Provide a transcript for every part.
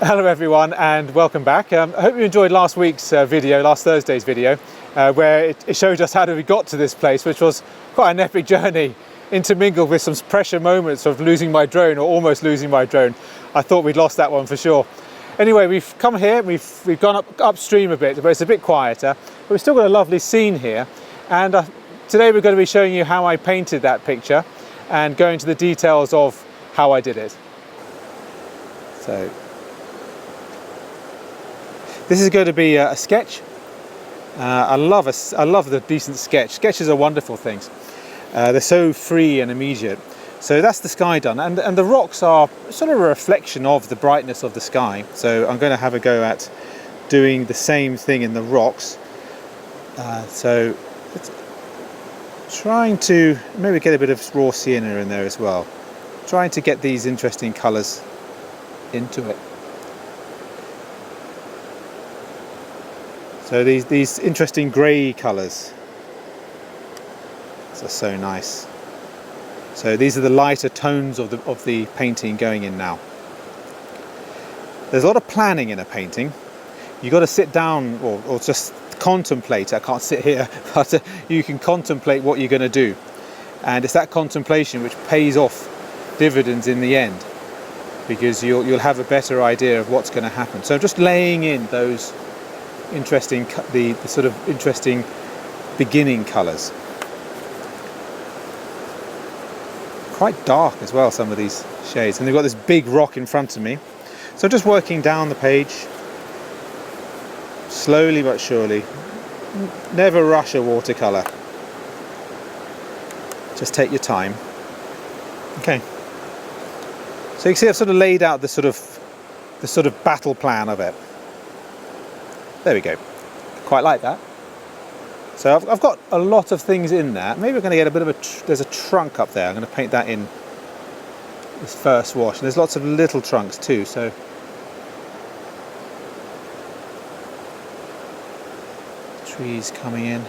Hello everyone and welcome back. I hope you enjoyed last week's video, last Thursday's video, where it showed us how we got to this place, which was quite an epic journey, intermingled with some pressure moments of losing my drone or almost losing my drone. I thought we'd lost that one for sure. Anyway, we've come here, we've gone upstream a bit, but it's a bit quieter, but we've still got a lovely scene here. And today we're going to be showing you how I painted that picture and going into the details of how I did it. So this is going to be a sketch. I love the decent sketch. Sketches are wonderful things. They're so free and immediate. So that's the sky done, and the rocks are sort of a reflection of the brightness of the sky. So I'm going to have a go at doing the same thing in the rocks. So trying to maybe get a bit of raw sienna in there as well. Trying to get these interesting colours into it. So these interesting grey colours. These are so nice. So these are the lighter tones of the painting going in now. There's a lot of planning in a painting. You've got to sit down or just contemplate. I can't sit here, but you can contemplate what you're going to do. And it's that contemplation which pays off dividends in the end, because you'll have a better idea of what's going to happen. So I'm just laying in those interesting, the sort of interesting beginning colours. Quite dark as well, some of these shades, and they've got this big rock in front of me. So just working down the page, slowly but surely. Never rush a watercolour. Just take your time. Okay. So you can see I've sort of laid out the sort of battle plan of it. There we go. Quite like that. So I've got a lot of things in there. Maybe we're going to get a bit of there's a trunk up there. I'm going to paint that in this first wash. And there's lots of little trunks too. So trees coming in.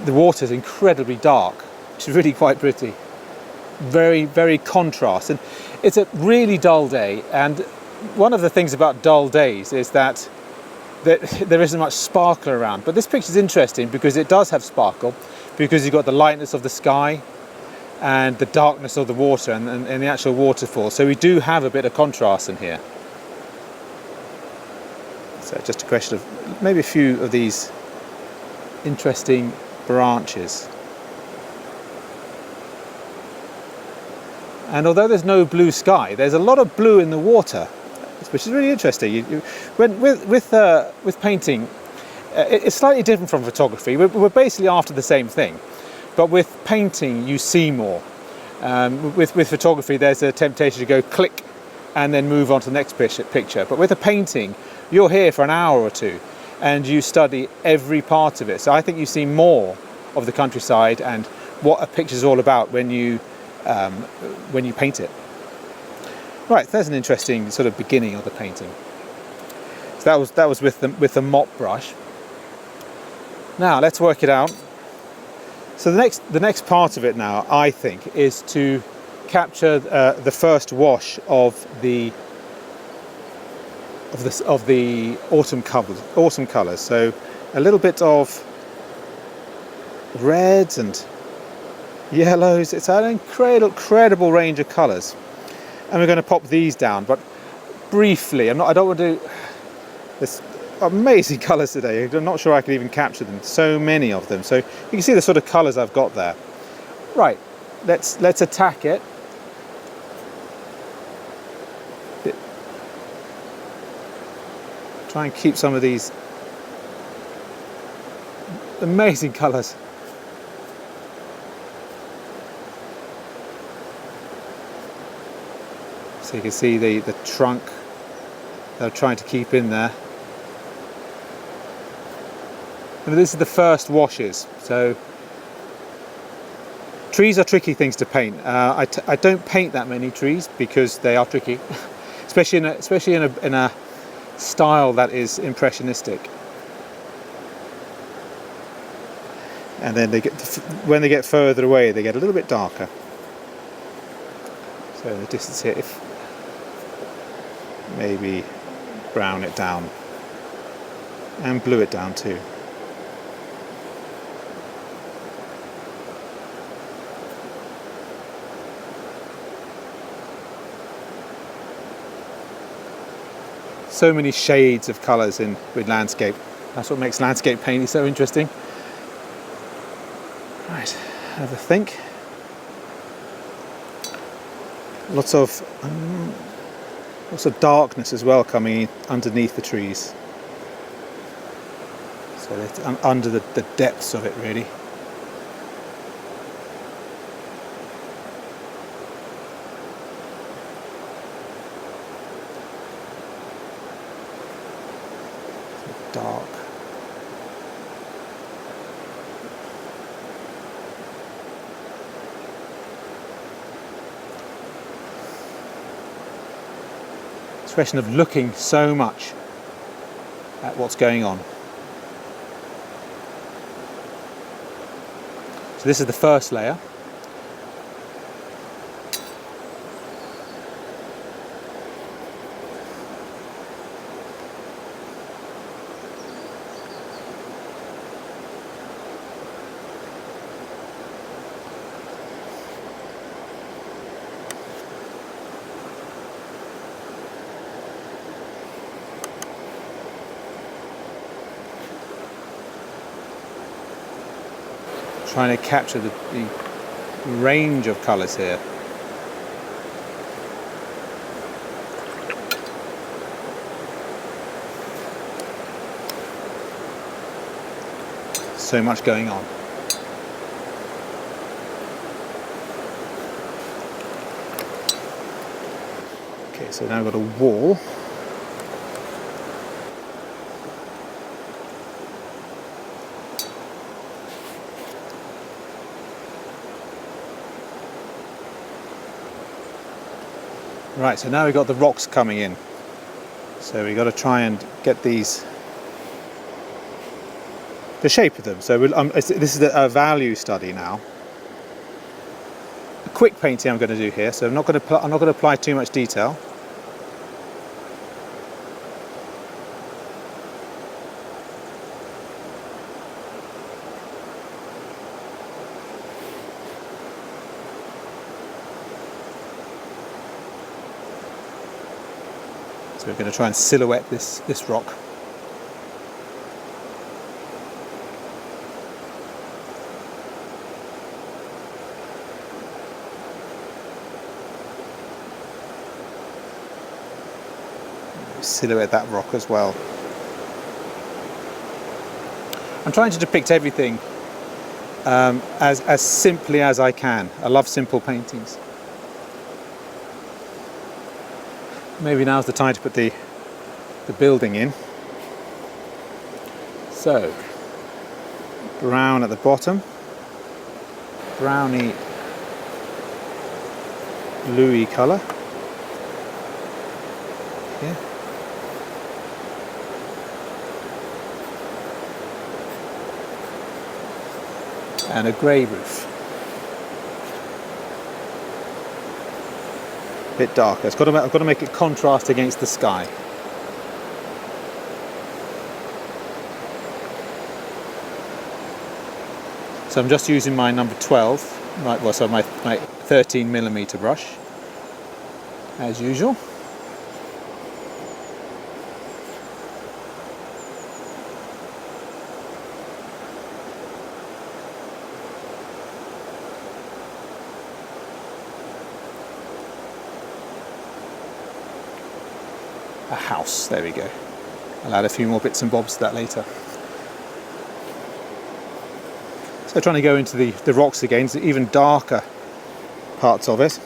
The water is incredibly dark, which is really quite pretty. Very, very contrast. And it's a really dull day. And one of the things about dull days is that there isn't much sparkle around. But this picture is interesting because it does have sparkle, because you've got the lightness of the sky and the darkness of the water and the actual waterfall. So we do have a bit of contrast in here. So just a question of maybe a few of these interesting branches. And although there's no blue sky, there's a lot of blue in the water, which is really interesting. With painting, it's slightly different from photography. We're basically after the same thing, but with painting you see more. With photography, there's a temptation to go click and then move on to the next picture. But with a painting, you're here for an hour or two, and you study every part of it. So I think you see more of the countryside and what a picture's all about when you paint it. Right, there's an interesting sort of beginning of the painting. So that was with the mop brush. Now let's work it out. So the next part of it now, I think, is to capture the first wash of the autumn colours. So a little bit of reds and yellows. It's an incredible range of colours, and we're going to pop these down. But briefly, I don't want to. There's amazing colours today. I'm not sure I can even capture them. So many of them. So you can see the sort of colours I've got there. Right, let's attack it. Try and keep some of these amazing colours. So you can see the trunk that I'm trying to keep in there. And this is the first washes. So trees are tricky things to paint. I don't paint that many trees because they are tricky, especially in a style that is impressionistic. And then when they get further away, they get a little bit darker. So the distance here, if maybe brown it down and blue it down too. So many shades of colours with landscape. That's what makes landscape painting so interesting. Right, have a think. Lots of darkness as well coming underneath the trees. So it's under the depths of it really. Dark. It's a question of looking so much at what's going on. So this is the first layer. Trying to capture the range of colours here. So much going on. Okay, so now we've got a wall. Right, so now we've got the rocks coming in. So we've got to try and get the shape of them. So this is a value study now. A quick painting I'm going to do here, so I'm not going to apply too much detail. So we're going to try and silhouette this rock. Silhouette that rock as well. I'm trying to depict everything as simply as I can. I love simple paintings. Maybe now's the time to put the building in. So, brown at the bottom, browny bluey colour. Yeah. And a grey roof. Bit darker. I've got to make it contrast against the sky. So I'm just using my number 12, right? Well, so my 13mm brush, as usual. A house, there we go. I'll add a few more bits and bobs to that later. So trying to go into the rocks again, so even darker parts of it.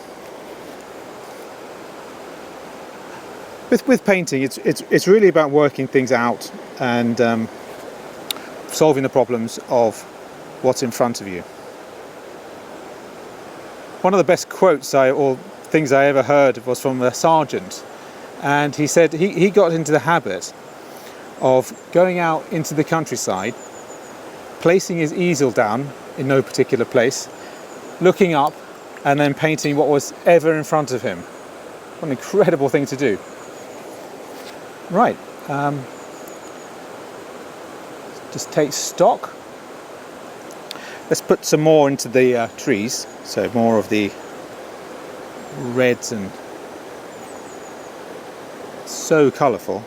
With painting, it's really about working things out and solving the problems of what's in front of you. One of the best quotes or things I ever heard was from a sergeant. And he said he got into the habit of going out into the countryside, placing his easel down in no particular place, looking up and then painting what was ever in front of him. What an incredible thing to do. Right, just take stock. Let's put some more into the trees, so more of the reds, and so colourful.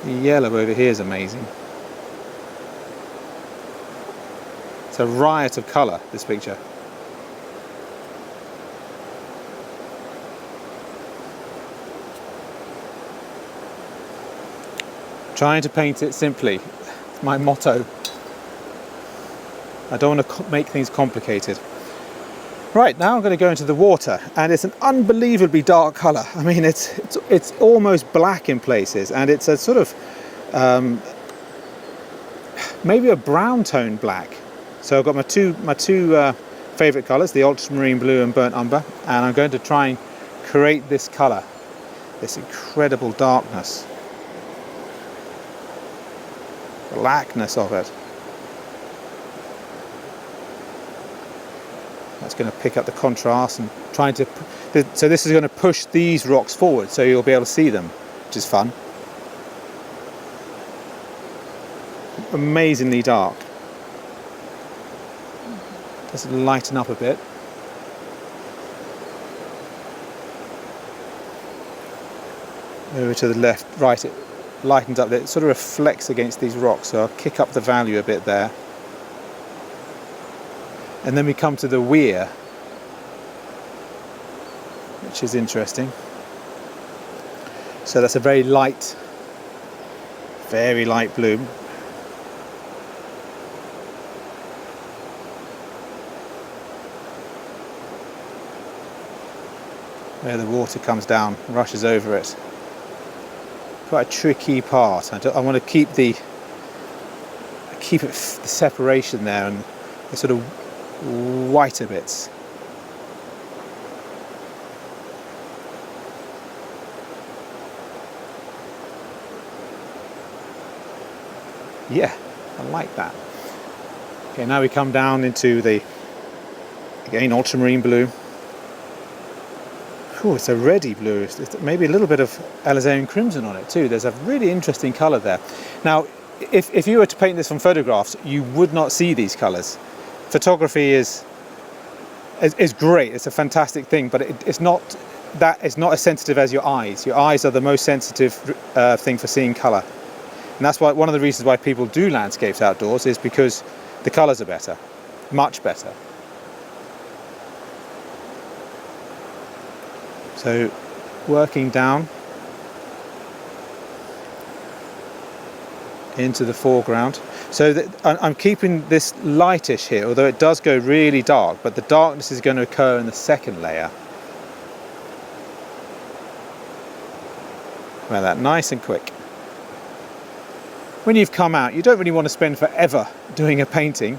The yellow over here is amazing. It's a riot of colour, this picture. Trying to paint it simply, it's my motto. I don't want to make things complicated. Right, now I'm going to go into the water, and it's an unbelievably dark colour. I mean, it's almost black in places, and it's a sort of maybe a brown tone black. So I've got my two favourite colours, the ultramarine blue and burnt umber, and I'm going to try and create this colour, this incredible darkness, blackness of it. That's going to pick up the contrast and trying to, so this is going to push these rocks forward, so you'll be able to see them, which is fun. Amazingly dark. Just lighten up a bit. Over to the left, right, it lightens up. It sort of reflects against these rocks, so I'll kick up the value a bit there. And then we come to the weir, which is interesting. So that's a very light blue. Where the water comes down, rushes over it. Quite a tricky part. I want to keep the separation there and the sort of whiter bits. Yeah, I like that. Okay, now we come down into the, again, ultramarine blue. Oh, it's a reddy blue. It's maybe a little bit of Alizarin crimson on it too. There's a really interesting colour there. Now, if you were to paint this from photographs, you would not see these colours. Photography is great. It's a fantastic thing, but it's not as sensitive as your eyes. Your eyes are the most sensitive thing for seeing colour, and that's why one of the reasons why people do landscapes outdoors is because the colours are better, much better. So, working down into the foreground. So I'm keeping this lightish here, although it does go really dark, but the darkness is going to occur in the second layer. Well, that nice and quick. When you've come out, you don't really want to spend forever doing a painting.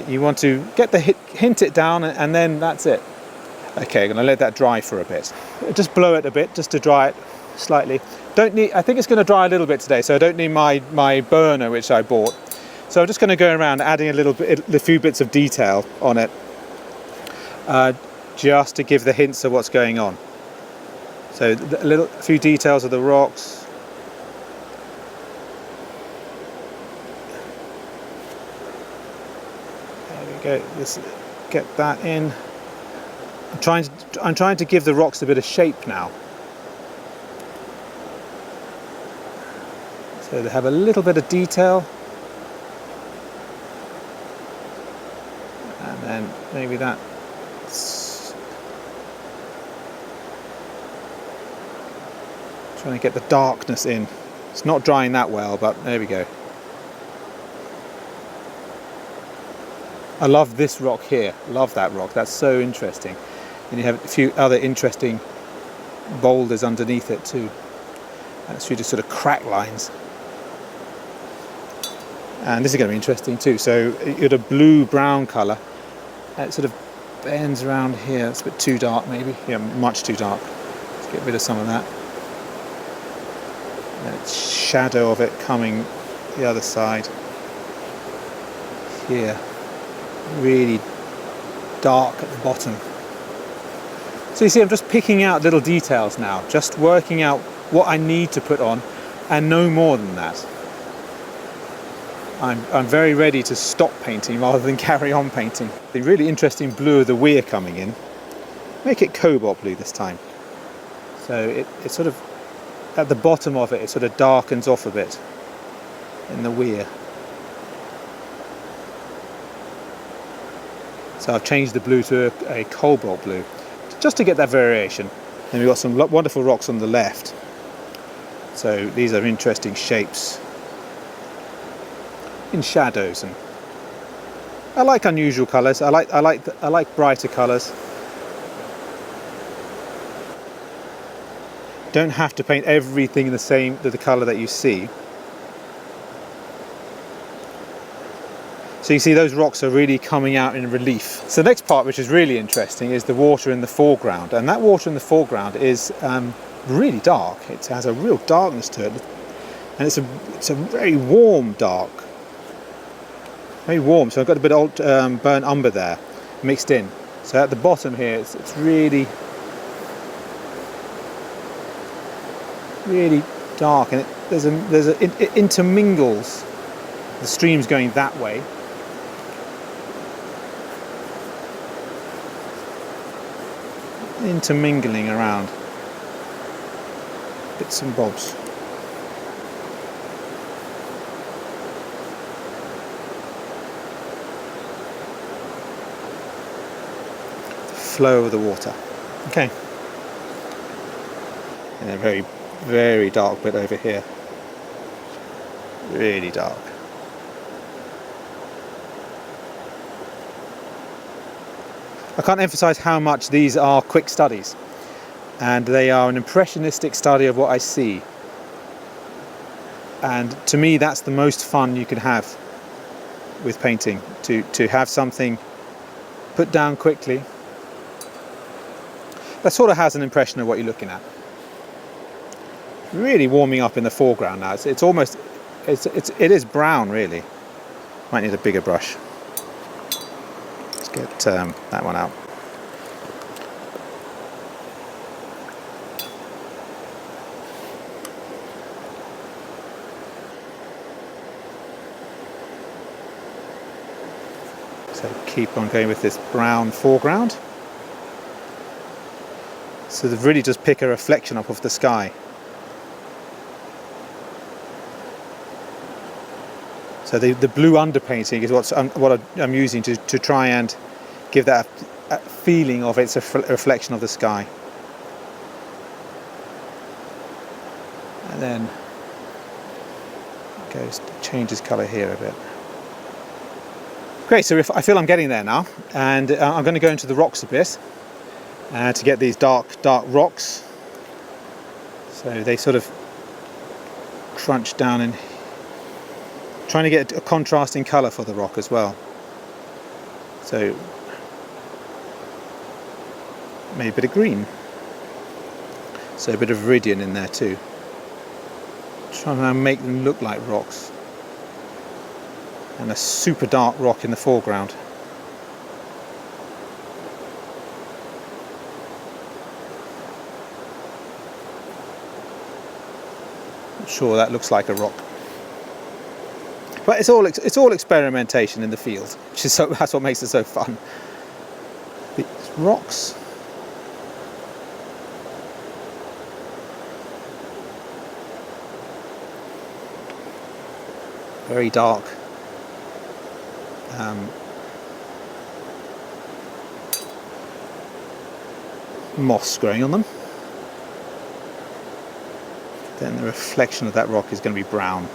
You want to get the hint it down, and then that's it. Okay, I'm going to let that dry for a bit. Just blow it a bit, just to dry it slightly. I think it's going to dry a little bit today, so I don't need my burner, which I bought. So I'm just going to go around adding a few bits of detail on it, just to give the hints of what's going on. So a few details of the rocks. There we go. Let's get that in. I'm trying to give the rocks a bit of shape now. So they have a little bit of detail. And then maybe that's trying to get the darkness in. It's not drying that well, but there we go. I love this rock here. Love that rock. That's so interesting. And you have a few other interesting boulders underneath it too. And it's just sort of crack lines. And this is going to be interesting too. So you got a blue-brown colour. And it sort of bends around here. It's a bit too dark maybe. Yeah, much too dark. Let's get rid of some of that. And it's shadow of it coming the other side here, really dark at the bottom. So you see, I'm just picking out little details now, just working out what I need to put on and no more than that. I'm very ready to stop painting rather than carry on painting. The really interesting blue of the weir coming in, make it cobalt blue this time. So it sort of, at the bottom of it sort of darkens off a bit in the weir. So I've changed the blue to a cobalt blue, just to get that variation. Then we've got some wonderful rocks on the left. So these are interesting shapes in shadows, and I like unusual colours. I like brighter colours. Don't have to paint everything in the colour that you see. So you see those rocks are really coming out in relief. So the next part, which is really interesting, is the water in the foreground. And that water in the foreground is really dark. It has a real darkness to it. And it's a very warm dark. Very warm. So I've got a bit of old burnt umber there mixed in. So at the bottom here, it's really dark, and it intermingles. The stream's going that way. Intermingling around bits and bobs. Flow of the water. Okay. And a very, very dark bit over here. Really dark. I can't emphasize how much these are quick studies, and they are an impressionistic study of what I see. And to me, that's the most fun you can have with painting, to have something put down quickly that sort of has an impression of what you're looking at. Really warming up in the foreground now. It's almost, it is brown really. Might need a bigger brush. Let's get that one out. So keep on going with this brown foreground. So they've really just pick a reflection up of the sky. So the blue underpainting is what I'm using to try and give that a feeling of it's a reflection of the sky. And then it changes colour here a bit. Great, so I feel I'm getting there now, and I'm going to go into the rocks a bit to get these dark rocks. So they sort of crunch down and trying to get a contrasting colour for the rock as well. So maybe a bit of green. So a bit of Veridian in there too. Trying to make them look like rocks. And a super dark rock in the foreground. Not sure that looks like a rock. But it's all experimentation in the field, which is that's what makes it so fun. These rocks. Very dark. Moss growing on them. Then the reflection of that rock is going to be brown.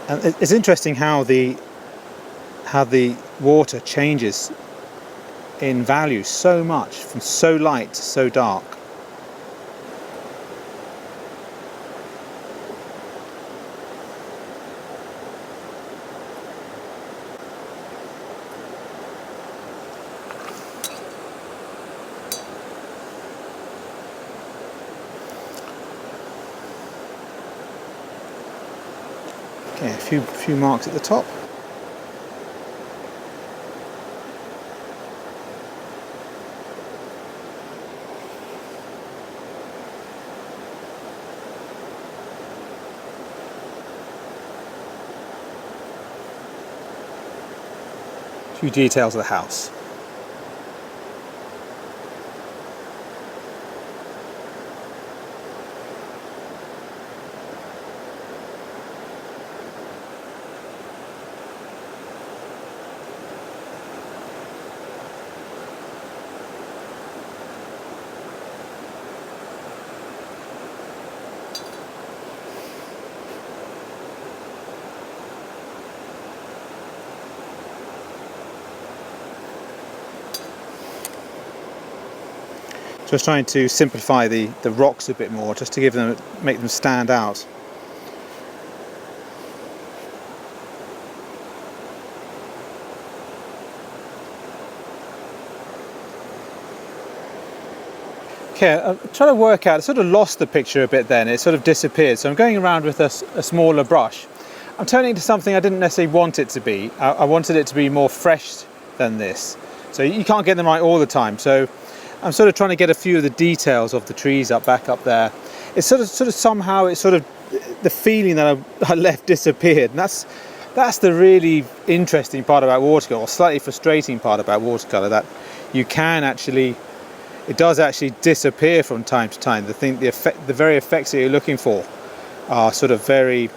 And it's interesting how the water changes in value so much, from so light to so dark. Okay, a few marks at the top. A few details of the house. Just trying to simplify the rocks a bit more, just to make them stand out. Okay, I'm trying to work out, I sort of lost the picture a bit then, it sort of disappeared. So I'm going around with a smaller brush. I'm turning it into something I didn't necessarily want it to be. I wanted it to be more fresh than this. So you can't get them right all the time. So I'm sort of trying to get a few of the details of the trees back up there. It's sort of somehow the feeling that I left disappeared, and that's the really interesting part about watercolour, or slightly frustrating part about watercolour, that you can actually, it does actually disappear from time to time. The very effects that you're looking for are sort of very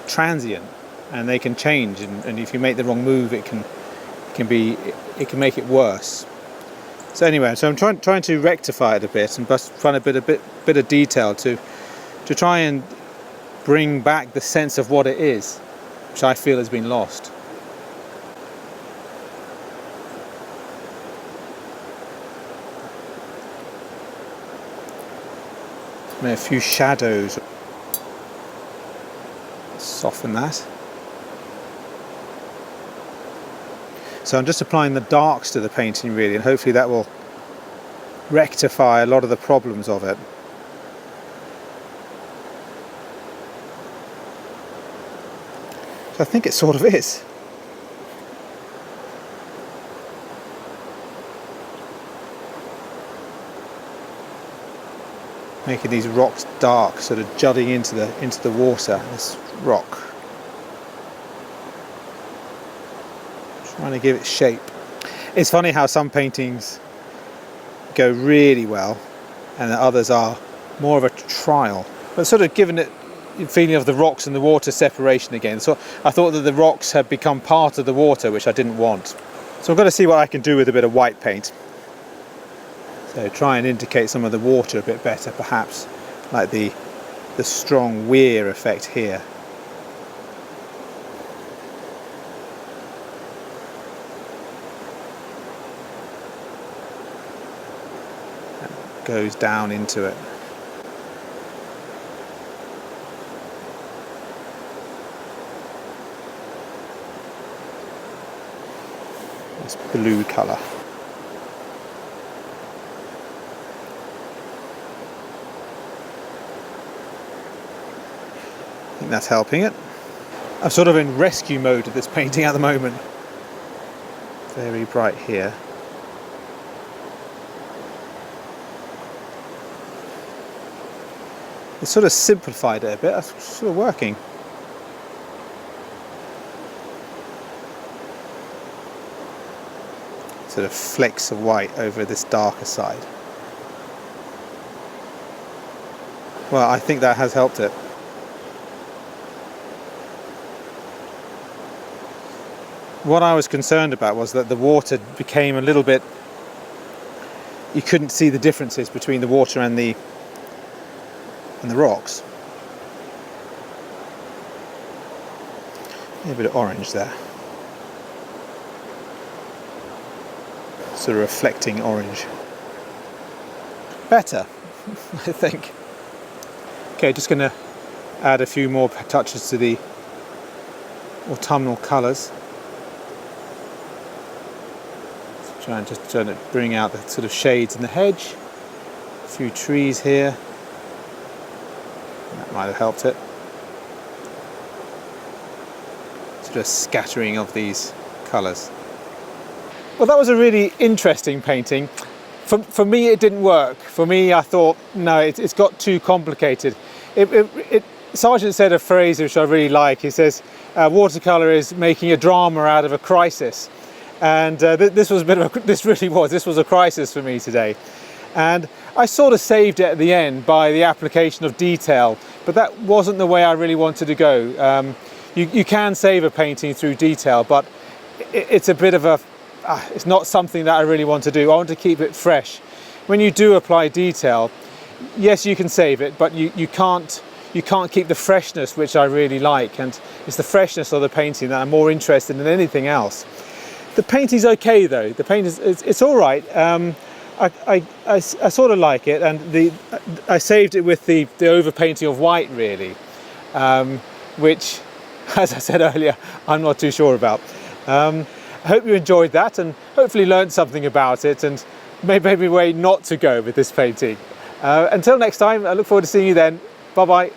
transient, and they can change, and if you make the wrong move, it can make it worse. So anyway, so I'm trying to rectify it a bit and find a bit of detail to try and bring back the sense of what it is, which I feel has been lost. Maybe a few shadows. Soften that. So I'm just applying the darks to the painting really, and hopefully that will rectify a lot of the problems of it. So I think it sort of is. Making these rocks dark, sort of jutting into the water, this rock. Trying to give it shape. It's funny how some paintings go really well and the others are more of a trial, but sort of given it the feeling of the rocks and the water separation again. So I thought that the rocks had become part of the water, which I didn't want. So I'm going to see what I can do with a bit of white paint. So try and indicate some of the water a bit better, perhaps, like the strong weir effect here. Goes down into it. This blue colour. I think that's helping it. I'm sort of in rescue mode of this painting at the moment. Very bright here. It sort of simplified it a bit. That's sort of working. Sort of flecks of white over this darker side. Well, I think that has helped it. What I was concerned about was that the water became a little bit, you couldn't see the differences between the water and the rocks. A bit of orange there. Sort of reflecting orange. Better, I think. Okay, just going to add a few more touches to the autumnal colours. Try and just bring out the sort of shades in the hedge. A few trees here. That might have helped it. sort of scattering of these colours. Well, that was a really interesting painting. For me, it didn't work. For me, I thought, no, it's got too complicated. Sargent said a phrase which I really like. He says, watercolour is making a drama out of a crisis. And this was a crisis for me today. And I sort of saved it at the end by the application of detail, but that wasn't the way I really wanted to go. You can save a painting through detail, but it's a bit of a, it's not something that I really want to do. I want to keep it fresh. When you do apply detail, yes, you can save it, but you can't keep the freshness, which I really like, and it's the freshness of the painting that I'm more interested in than anything else. The painting's okay though. The painting it's all right. I sort of like it, and I saved it with the overpainting of white really, which, as I said earlier, I'm not too sure about. I hope you enjoyed that and hopefully learned something about it, and maybe a way not to go with this painting. Until next time, I look forward to seeing you then. Bye bye.